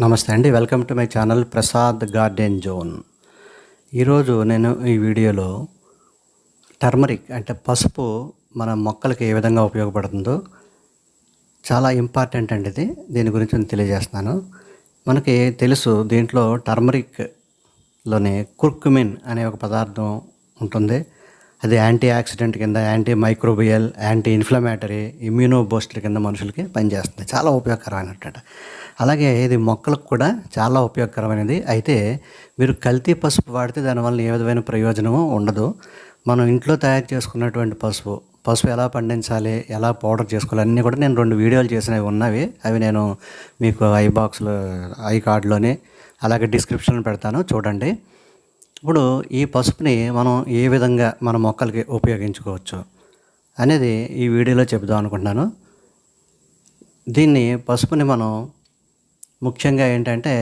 నమస్తే అండి. Welcome to my channel Prasad garden zone. ఈరోజు నేను ఈ వీడియోలో టర్మరిక్ అంటే పసుపు మన మొక్కలకి ఏ విధంగా ఉపయోగపడుతుందో చాలా ఇంపార్టెంట్ అండి దీని గురించి నేను తెలియజేస్తున్నాను. మనకి తెలుసు దీంట్లో టర్మరిక్లోనే కుర్కుమిన్ అనే ఒక పదార్థం ఉంటుంది. అది యాంటీ ఆక్సిడెంట్ కింద, anti microbial, anti inflammatory, immuno booster కింద మనుషులకి పనిచేస్తుంది. చాలా ఉపయోగకరమైనటువంటి. అలాగే ఇది మొక్కలకు కూడా చాలా ఉపయోగకరమైనది. అయితే మీరు కల్తీ పసుపు వాడితే దానివల్ల ఏ విధమైన ప్రయోజనము ఉండదు. మనం ఇంట్లో తయారు చేసుకున్నటువంటి పసుపు ఎలా పండించాలి, ఎలా పౌడర్ చేసుకోవాలి అన్నీ కూడా నేను 2 వీడియోలు చేసినవి ఉన్నవి. అవి నేను మీకు ఐ కార్డ్లోని అలాగే డిస్క్రిప్షన్లో పెడతాను, చూడండి. ఇప్పుడు ఈ పసుపుని మనం ఏ విధంగా మన మొక్కలకి ఉపయోగించుకోవచ్చు అనేది ఈ వీడియోలో చెబుదాం అనుకుంటున్నాను. పసుపుని మనం ముఖ్యంగా ఏంటంటే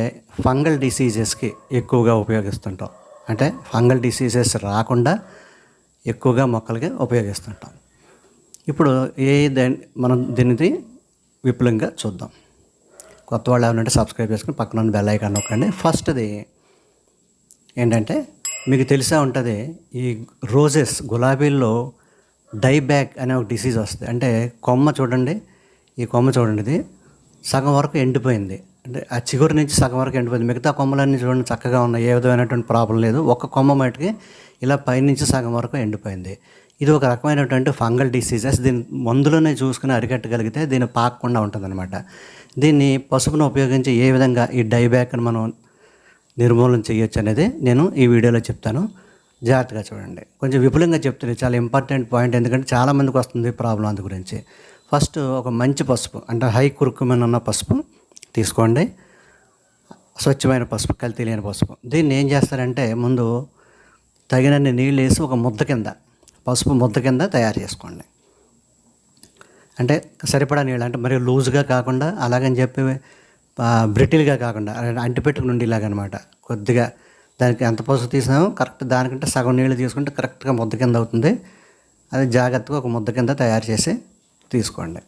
ఫంగల్ డిసీజెస్కి ఎక్కువగా ఉపయోగిస్తుంటాం. అంటే ఫంగల్ డిసీజెస్ రాకుండా ఎక్కువగా మొక్కలకి ఉపయోగిస్తుంటాం. ఇప్పుడు మనం దీనిది విపులంగా చూద్దాం. కొత్త వాళ్ళు ఏమంటే సబ్స్క్రైబ్ చేసుకుని పక్కన బెల్ ఐకాన్ నొక్కండి. ఫస్ట్ది ఏంటంటే మీకు తెలిసే ఉంటుంది, ఈ రోజెస్ గులాబీల్లో డైబ్యాక్ అనే ఒక డిసీజ్ వస్తుంది. అంటే కొమ్మ చూడండి, ఈ కొమ్మ చూడండి, ఇది సగం వరకు ఎండిపోయింది. అంటే ఆ చిగురు నుంచి సగం వరకు ఎండిపోయింది. మిగతా కొమ్మలన్నీ చూడండి చక్కగా ఉన్నాయి, ఏ విధమైనటువంటి ప్రాబ్లం లేదు. ఒక్క కొమ్మ మటుకి ఇలా పైనుంచి సగం వరకు ఎండిపోయింది. ఇది ఒక రకమైనటువంటి ఫంగల్ డిసీజెస్. దీని మందులోనే చూసుకుని అరికట్టగలిగితే దీన్ని పాకకుండా ఉంటుందన్నమాట. దీన్ని పసుపును ఉపయోగించి ఏ విధంగా ఈ డైబ్యాక్ని మనం నిర్మూలన చేయొచ్చు అనేది నేను ఈ వీడియోలో చెప్తాను. జాగ్రత్తగా చూడండి, కొంచెం విపులంగా చెప్తుంది. చాలా ఇంపార్టెంట్ పాయింట్, ఎందుకంటే చాలామందికి వస్తుంది ప్రాబ్లం అందు గురించి. ఫస్ట్ ఒక మంచి పసుపు అంటే హై కుర్కుమిన్ ఉన్న పసుపు తీసుకోండి. స్వచ్ఛమైన పసుపు, కల్తీ లేని పసుపు. దీన్ని ఏం చేస్తారంటే ముందు తగినన్ని నీళ్ళు వేసి ఒక పసుపు ముద్ద కింద తయారు చేసుకోండి. అంటే సరిపడా నీళ్ళు, అంటే మరి లూజ్గా కాకుండా, అలాగని చెప్పి బ్రిటిల్గా కాకుండా, అంటిపెట్టుకు నుండిలాగా అనమాట. కొద్దిగా దానికి ఎంత పసుపు తీసినామో కరెక్ట్ దానికంటే సగం నీళ్ళు తీసుకుంటే కరెక్ట్గా ముద్ద కింద అవుతుంది. అది జాగ్రత్తగా ఒక ముద్ద కింద తయారు చేసి తీసుకోండి.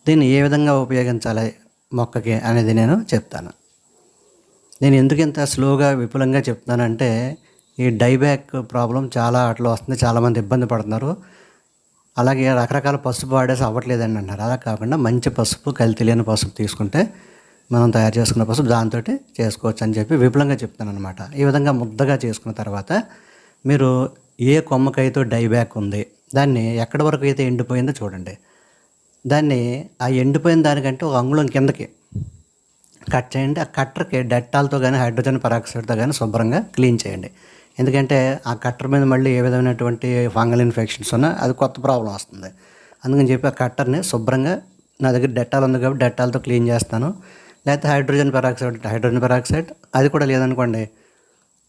దీన్ని ఏ విధంగా ఉపయోగించాలి మొక్కకి అనేది నేను చెప్తాను. నేను ఎందుకు ఇంత స్లోగా విపులంగా చెప్తున్నానంటే ఈ డైబ్యాక్ ప్రాబ్లం చాలా అట్లా వస్తుంది, చాలామంది ఇబ్బంది పడుతున్నారు. అలాగే రకరకాల పసుపు వాడేసి అవ్వట్లేదని అంటారు. అలా కాకుండా మంచి పసుపు, కల్తీ లేని పసుపు తీసుకుంటే మనం తయారు చేసుకున్న పసుపు దాంతో చేసుకోవచ్చు అని చెప్పి విపులంగా చెప్తాను అనమాట. ఈ విధంగా ముద్దగా చేసుకున్న తర్వాత మీరు ఏ కొమ్మకైతే డైబ్యాక్ ఉంది దాన్ని ఎక్కడి వరకు అయితే ఎండిపోయిందో చూడండి. దాన్ని ఆ ఎండిపోయిన దానికంటే ఒక అంగుళం కిందకి కట్ చేయండి. ఆ కట్టర్కి డెట్టాల్తో కానీ హైడ్రోజన్ పెరాక్సైడ్తో కానీ శుభ్రంగా క్లీన్ చేయండి. ఎందుకంటే ఆ కట్టర్ మీద మళ్ళీ ఏ విధమైనటువంటి ఫంగల్ ఇన్ఫెక్షన్స్ ఉన్నా అది కొత్త ప్రాబ్లం వస్తుంది. అందుకని చెప్పి ఆ కట్టర్ని శుభ్రంగా, నా దగ్గర డెట్టాల్ ఉంది కాబట్టి డెట్టాల్తో క్లీన్ చేస్తాను. లేకపోతే హైడ్రోజన్ పెరాక్సైడ్ అది కూడా లేదనుకోండి,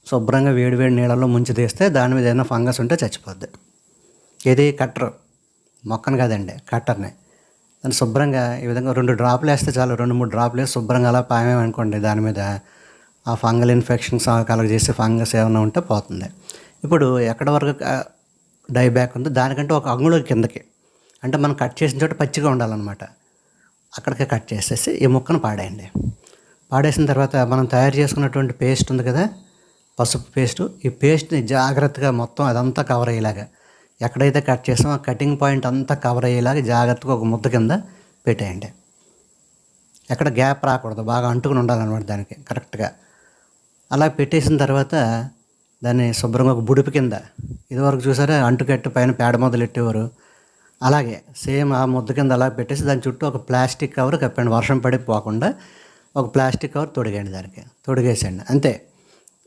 శుభ్రంగా వేడి నీళ్ళలో ముంచి తీస్తే దాని మీద ఏదైనా ఫంగస్ ఉంటే చచ్చిపోద్ది. ఇది కట్టర్, మొక్కను కాదండి, కట్టర్ని. దాన్ని శుభ్రంగా ఈ విధంగా 2 డ్రాప్లు వేస్తే చాలు. 2-3 డ్రాప్లు వేసి శుభ్రంగా అలా పామేమనుకోండి, దాని మీద ఆ ఫంగల్ ఇన్ఫెక్షన్స్ కలగజేసే ఫంగస్ ఏమైనా ఉంటే పోతుంది. ఇప్పుడు ఎక్కడ వరకు డైబ్యాక్ ఉందో దానికంటే ఒక అంగుళం కిందకి, అంటే మనం కట్ చేసిన చోట పచ్చిగా ఉండాలన్నమాట, అక్కడికే కట్ చేసేసి ఈ ముక్కను పాడేయండి. పాడేసిన తర్వాత మనం తయారు చేసుకున్నటువంటి పేస్ట్ ఉంది కదా, పసుపు పేస్టు, ఈ పేస్ట్ని జాగ్రత్తగా మొత్తం అదంతా కవర్ అయ్యేలాగా, ఎక్కడైతే కట్ చేసామో ఆ కటింగ్ పాయింట్ అంతా కవర్ అయ్యేలాగా జాగ్రత్తగా ఒక ముద్ద కింద పెట్టేయండి. ఎక్కడ గ్యాప్ రాకూడదు, బాగా అంటుకుని ఉండాలన్నమాట దానికి కరెక్ట్గా. అలా పెట్టేసిన తర్వాత దాన్ని శుభ్రంగా ఒక బుడిపి కింద, ఇదివరకు చూసారా అంటుకట్టి పైన పేడ మొదలు పెట్టేవారు, అలాగే సేమ్ ఆ ముద్ద కింద అలా పెట్టేసి దాని చుట్టూ ఒక ప్లాస్టిక్ కవర్ కప్పండి. వర్షం పడిపోకుండా ఒక ప్లాస్టిక్ కవర్ తొడిగండి, దానికి తొడిగేసండి, అంతే.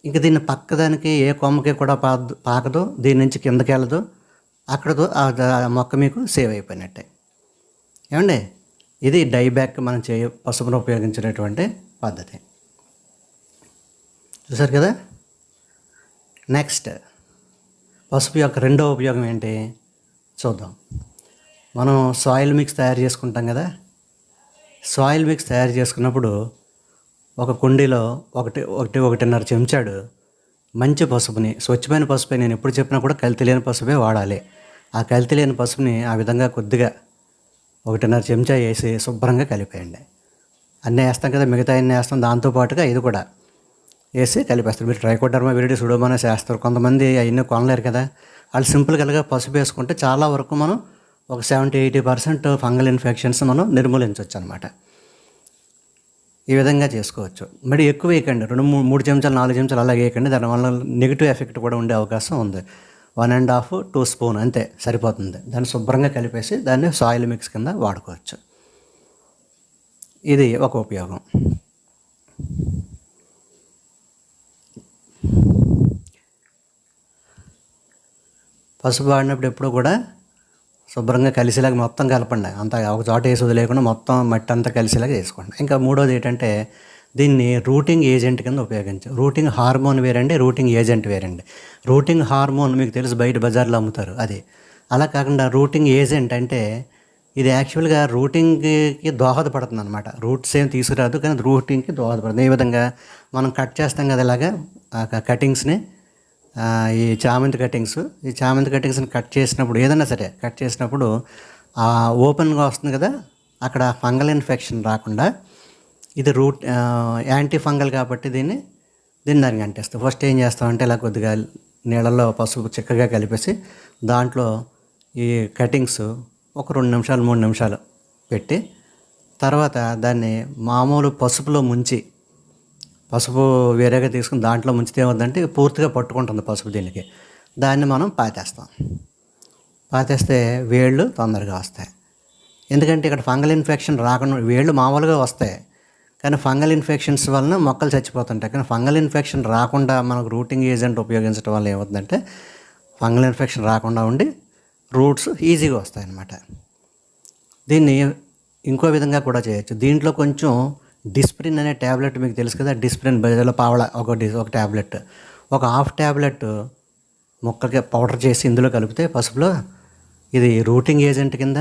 ఇంక దీన్ని పక్కదానికి ఏ కొమ్మకి కూడా పాకదు, దీని నుంచి కిందకి వెళ్ళదు, అక్కడతో ఆ మొక్క మీకు సేవ్ అయిపోయినట్టే. ఏమండి, ఇది డైబ్యాక్ మనం పసుపును ఉపయోగించినటువంటి పద్ధతి. చూసారు కదా. నెక్స్ట్ పసుపు యొక్క రెండో ఉపయోగం ఏంటి చూద్దాం. మనం సాయిల్ మిక్స్ తయారు చేసుకుంటాం కదా. సాయిల్ మిక్స్ తయారు చేసుకున్నప్పుడు ఒక కుండీలో 1.5 చెంచాడు మంచి పసుపుని, స్వచ్ఛమైన పసుపే, నేను ఎప్పుడు చెప్పినా కూడా కల్తీ లేని పసుపే వాడాలి. ఆ కల్తీ లేని పసుపుని ఆ విధంగా కొద్దిగా 1.5 చెంచా వేసి శుభ్రంగా కలిపేయండి. అన్నీ వేస్తాం కదా, మిగతా అన్నీ వేస్తాం, దాంతోపాటుగా ఇది కూడా వేసి కలిపేస్తారు. మీరు ట్రైకోడర్మా విరిడి సుడోమోనాస్ వేస్తారు, కొంతమంది అవన్నీ కొనలేరు కదా, వాళ్ళు సింపుల్గా పసుపు వేసుకుంటే చాలా వరకు మనం ఒక 70-80% ఫంగల్ ఇన్ఫెక్షన్స్ మనం నిర్మూలించవచ్చు అనమాట. ఈ విధంగా చేసుకోవచ్చు. మరి ఎక్కువ వేయకండి, 3 చెంచాలు 4 చెంచాలు అలా వేయకండి, దానివల్ల నెగిటివ్ ఎఫెక్ట్ కూడా ఉండే అవకాశం ఉంది. 1.5-2 స్పూన్ అంతే సరిపోతుంది. దాన్ని శుభ్రంగా కలిపేసి దాన్ని సాయిల్ మిక్స్ కింద వాడుకోవచ్చు. ఇది ఒక ఉపయోగం. పసుపు వాడినప్పుడు ఎప్పుడు కూడా శుభ్రంగా కలిసేలాగా మొత్తం కలపండి, అంతా ఒక చోట వేసి వదిలేకుండా మొత్తం మట్టి అంతా కలిసేలాగా వేసుకోండి. ఇంకా మూడోది ఏంటంటే దీన్ని రూటింగ్ ఏజెంట్ కింద ఉపయోగించు. రూటింగ్ హార్మోన్ వేరండి, రూటింగ్ ఏజెంట్ వేరండి. రూటింగ్ హార్మోన్ మీకు తెలుసు, బయట బజార్లో అమ్ముతారు అది. అలా కాకుండా రూటింగ్ ఏజెంట్ అంటే ఇది యాక్చువల్గా రూటింగ్కి దోహదపడుతుంది అనమాట. రూట్స్ ఏం తీసుకురాదు, కానీ రూటింగ్కి దోహదపడుతుంది. ఈ విధంగా మనం కట్ చేస్తాం కదా ఇలాగా కటింగ్స్ని, ఈ చామంతి కటింగ్స్ని కట్ చేసినప్పుడు, ఏదైనా సరే కట్ చేసినప్పుడు ఓపెన్గా వస్తుంది కదా, అక్కడ ఫంగల్ ఇన్ఫెక్షన్ రాకుండా ఇది యాంటీ ఫంగల్ కాబట్టి దీన్ని దానికి అంటేస్తాం. ఫస్ట్ ఏం చేస్తామంటే ఇలా కొద్దిగా నీళ్ళల్లో పసుపు చిక్కగా కలిపేసి దాంట్లో ఈ కటింగ్స్ ఒక 2 నిమిషాలు 3 నిమిషాలు పెట్టి, తర్వాత దాన్ని మామూలు పసుపులో ముంచి, పసుపు వేరేగా తీసుకుని దాంట్లో ముంచితే ఏమవుతుందంటే పూర్తిగా పట్టుకుంటుంది పసుపు దీనికి. దాన్ని మనం పాతేస్తే వేళ్ళు తొందరగా వస్తాయి. ఎందుకంటే ఇక్కడ ఫంగల్ ఇన్ఫెక్షన్ రాకుండా, వేళ్ళు మామూలుగా వస్తాయి కానీ ఫంగల్ ఇన్ఫెక్షన్స్ వలన మొక్కలు చచ్చిపోతుంటాయి. కానీ ఫంగల్ ఇన్ఫెక్షన్ రాకుండా మనకు రూటింగ్ ఏజెంట్ ఉపయోగించడం వల్ల ఏమవుతుందంటే ఫంగల్ ఇన్ఫెక్షన్ రాకుండా ఉండి రూట్స్ ఈజీగా వస్తాయి అన్నమాట. దీన్ని ఇంకో విధంగా కూడా చేయొచ్చు. దీంట్లో కొంచెం డిస్ప్రిన్ అనే ట్యాబ్లెట్ మీకు తెలుసు కదా, డిస్ప్రిన్ బయటలో పావడ ఒక ట్యాబ్లెట్, ఒక హాఫ్ ట్యాబ్లెట్ మొక్కకి పౌడర్ చేసి ఇందులో కలిపితే పసుపులో, ఇది రూటింగ్ ఏజెంట్ కింద,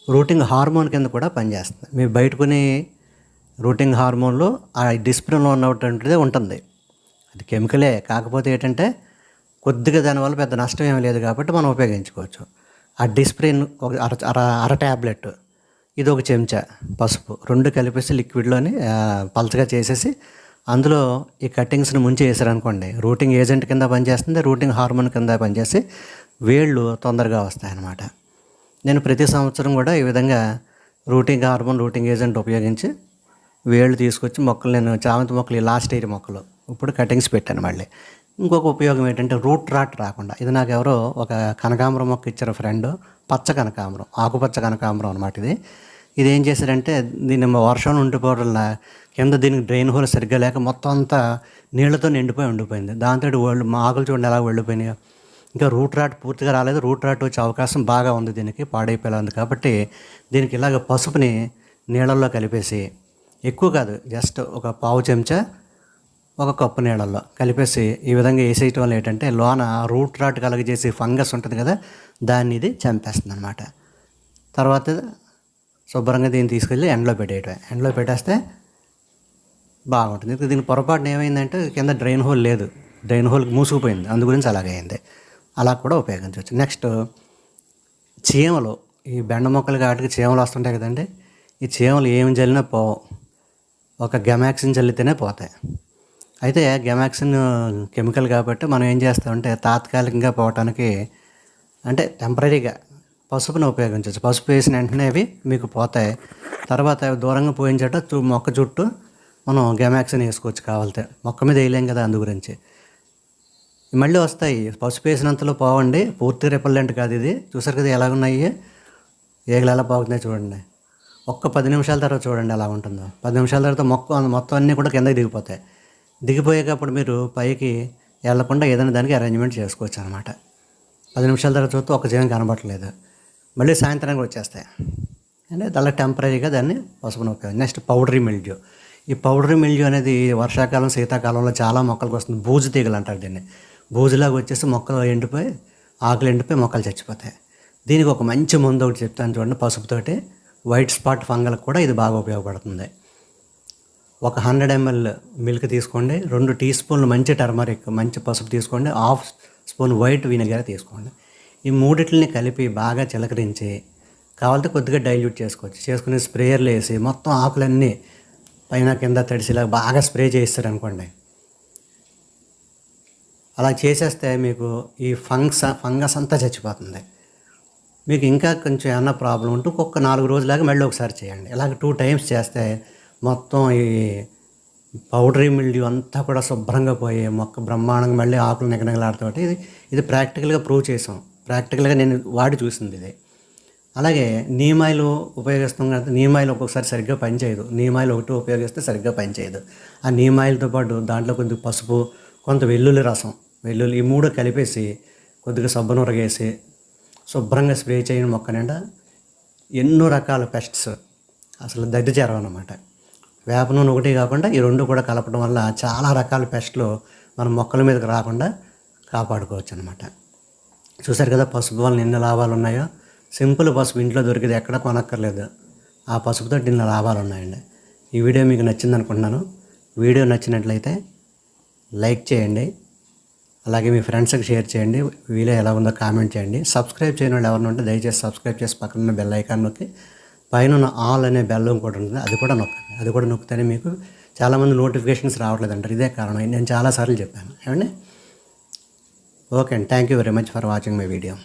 రూటింగ్ హార్మోన్ కింద కూడా పనిచేస్తుంది. మీరు బయట కొని రూటింగ్ హార్మోన్లో ఆ డిస్ప్రిన్లో ఉన్నటువంటిదే ఉంటుంది, అది కెమికలే. కాకపోతే ఏంటంటే కొద్దిగా దానివల్ల పెద్ద నష్టం ఏమీ లేదు కాబట్టి మనం ఉపయోగించుకోవచ్చు. ఆ డిస్ప్రిన్ ఒక అర ట్యాబ్లెట్, ఇది ఒక చెంచా పసుపు, 2 కలిపేసి లిక్విడ్లోని పలచగా చేసేసి అందులో ఈ కటింగ్స్ని ముంచి వేసారనుకోండి, రూటింగ్ ఏజెంట్ కింద పనిచేస్తుంది, రూటింగ్ హార్మోన్ కింద పనిచేసి వేళ్ళు తొందరగా వస్తాయన్నమాట. నేను ప్రతి సంవత్సరం కూడా ఈ విధంగా రూటింగ్ హార్మోన్, రూటింగ్ ఏజెంట్ ఉపయోగించి వేళ్ళు తీసుకొచ్చి మొక్కలు, నేను చామంతి మొక్కలు లాస్ట్ ఇయర్ మొక్కలు ఇప్పుడు కటింగ్స్ పెట్టాను మళ్ళీ. ఇంకొక ఉపయోగం ఏంటంటే రూట్ రాట్ రాకుండా, ఇది నాకు ఎవరో ఒక కనకాంబరం మొక్క ఇచ్చారు ఫ్రెండ్, పచ్చ కనకాంబరం, ఆకుపచ్చ కనకాంబరం అనమాట. ఇది ఏం చేశారంటే దీన్ని వర్షం ఉండిపోవడం కింద దీనికి డ్రైన్ హోల్ సరిగ్గా లేక మొత్తం అంతా నీళ్లతో ఉండిపోయింది. దాంతో మా ఆకులు చూడండి ఎలా వెళ్ళిపోయినాయో. ఇంకా రూట్ రాట్ పూర్తిగా రాలేదు, రూట్ రాట్ వచ్చే అవకాశం బాగా ఉంది, దీనికి పాడైపోయేలా ఉంది. కాబట్టి దీనికి ఇలాగ పసుపుని నీళ్ళల్లో కలిపేసి, ఎక్కువ కాదు, జస్ట్ ఒక పావు చెంచా ఒక కప్పు నీళ్ళల్లో కలిపేసి ఈ విధంగా వేసేయటం వల్ల ఏంటంటే లోన రూట్ రాట్ కలగజేసి ఫంగస్ ఉంటుంది కదా, దాన్ని ఇది చంపేస్తుంది అనమాట. తర్వాత శుభ్రంగా దీన్ని తీసుకెళ్ళి ఎండలో పెట్టేస్తే బాగుంటుంది. దీని పొరపాటున ఏమైందంటే కింద డ్రైన్ హోల్ లేదు, డ్రైన్ హోల్ మూసుకుపోయింది, అందు గురించి అలాగైంది. అలా కూడా ఉపయోగించవచ్చు. నెక్స్ట్ చీమలు, ఈ బెండ మొక్కలకి వాటికి చీమలు వస్తుంటాయి కదండి, ఈ చీమలు ఏమి చల్లినా పోవు, ఒక గెమాక్సిన్ చల్లితేనే పోతాయి. అయితే గెమాక్సిన్ కెమికల్ కాబట్టి మనం ఏం చేస్తామంటే తాత్కాలికంగా పోవటానికి, అంటే టెంపరీగా పసుపుని ఉపయోగించవచ్చు. పసుపు వేసిన వెంటనే అవి మీకు పోతాయి. తర్వాత అవి దూరంగా పోయించట మొక్క చుట్టూ మనం గెమాక్సిన్ వేసుకోవచ్చు కావాలితే, మొక్క మీద వేయలేం కదా, అందు గురించి. మళ్ళీ వస్తాయి, పసుపు వేసినంతలో పోవండి, పూర్తి రిపల్లెంట్ కాదు ఇది. చూసారు కదా ఎలాగున్నాయి, ఏగలు ఎలా పోతున్నాయి చూడండి. ఒక్క 10 నిమిషాల తర్వాత చూడండి ఎలా ఉంటుందో. 10 నిమిషాల తర్వాత మొత్తం అన్నీ కూడా కిందకి దిగిపోతాయి. దిగిపోయేటప్పుడు మీరు పైకి వెళ్లకుండా ఏదైనా దానికి అరేంజ్మెంట్ చేసుకోవచ్చు అనమాట. 10 నిమిషాల తర్వాత చూస్తే ఒక జీవం కనబడట్లేదు, మళ్ళీ సాయంత్రానికి వచ్చేస్తాయి. అంటే అలా టెంపరీగా దాన్ని పసుపును ఉపయోగం. Next powdery mildew. ఈ పౌడరీ మిల్డ్యూ అనేది వర్షాకాలం శీతాకాలంలో చాలా మొక్కలకు వస్తుంది. బూజు తీగలు అంటారు దీన్ని. బూజులాగా వచ్చేసి మొక్కలు ఎండిపోయి, ఆకులు ఎండిపోయి మొక్కలు చచ్చిపోతాయి. దీనికి ఒక మంచి మందు ఒకటి చెప్తాను చూడండి, పసుపుతోటి వైట్ స్పాట్ ఫంగల్కి కూడా ఇది బాగా ఉపయోగపడుతుంది. ఒక 100 ml మిల్క్ తీసుకోండి, 2 టీ స్పూన్లు మంచి టర్మరిక్, మంచి పసుపు తీసుకోండి, 1/2 స్పూన్ వైట్ వినిగర్ తీసుకోండి. ఈ మూడిటిని కలిపి బాగా చిలకరించి, కావాలంటే కొద్దిగా డైల్యూట్ చేసుకోవచ్చు, చేసుకుని స్ప్రేయర్లు వేసి మొత్తం ఆకులన్నీ పైన కింద తడిసిలా బాగా స్ప్రే చేస్తారు అనుకోండి. అలా చేసేస్తే మీకు ఈ ఫంగస్ అంతా చచ్చిపోతుంది. మీకు ఇంకా కొంచెం ఏమన్నా ప్రాబ్లం ఉంటే ఒక్కొక్క 4 రోజులాగా మళ్ళీ ఒకసారి చేయండి. ఇలాగ 2 టైమ్స్ చేస్తే మొత్తం ఈ పౌడరీ మిల్డ్యూ అంతా కూడా శుభ్రంగా పోయి మొక్క బ్రహ్మాండంగా మళ్ళీ ఆకులు నిగనిగలాడుతాయి. ఇది ప్రాక్టికల్గా ప్రూవ్ చేసాం. ప్రాక్టికల్గా నేను వాడి చూసింది ఇది. అలాగే నీమ్ ఆయిల్ ఉపయోగిస్తాం కదా, నీమ్ ఆయిల్ ఒక్కొక్కసారి సరిగ్గా పనిచేయదు. నీమ్ ఆయిల్ ఒకటి ఉపయోగిస్తే సరిగ్గా పనిచేయదు. ఆ నీమ్ ఆయిల్తో పాటు దాంట్లో కొద్దిగా పసుపు, కొంత వెల్లుల్లి రసం, ఈ 3 కలిపేసి కొద్దిగా సబ్బనురగేసి శుభ్రంగా స్ప్రే చేయని మొక్క నిండా ఎన్నో రకాల పెస్ట్స్, అసలు దడ్డి చేరవు అన్నమాట. వేప నూనె ఒకటి కాకుండా ఈ 2 కూడా కలపడం వల్ల చాలా రకాల పెస్ట్లు మన మొక్కల మీదకి రాకుండా కాపాడుకోవచ్చు అనమాట. చూసారు కదా పసుపు వల్ల ఎన్ని లాభాలు ఉన్నాయో. సింపుల్ పసుపు ఇంట్లో దొరికింది, ఎక్కడ కొనక్కర్లేదు. ఆ పసుపుతో ఇన్ని లాభాలు ఉన్నాయండి. ఈ వీడియో మీకు నచ్చింది అనుకుంటున్నాను. వీడియో నచ్చినట్లయితే లైక్ చేయండి, అలాగే మీ ఫ్రెండ్స్కి షేర్ చేయండి. వీడియో ఎలా ఉందో కామెంట్ చేయండి. సబ్స్క్రైబ్ చేయని వాళ్ళు ఎవరైనా ఉంటే దయచేసి సబ్స్క్రైబ్ చేసి పక్కన ఉన్న బెల్ ఐకాన్ నొక్కి పైన ఉన్న ఆల్ అనే బెల్ ఇంకోటి ఉంటుంది, అది కూడా నొక్కండి. అది కూడా నొక్కితేనే మీకు చాలామంది నోటిఫికేషన్స్ రావట్లేదు అంటారు. ఇదే కారణం, నేను చాలాసార్లు చెప్పాను. ఏమండి? ఓకే అండి, thank you very much for watching my video.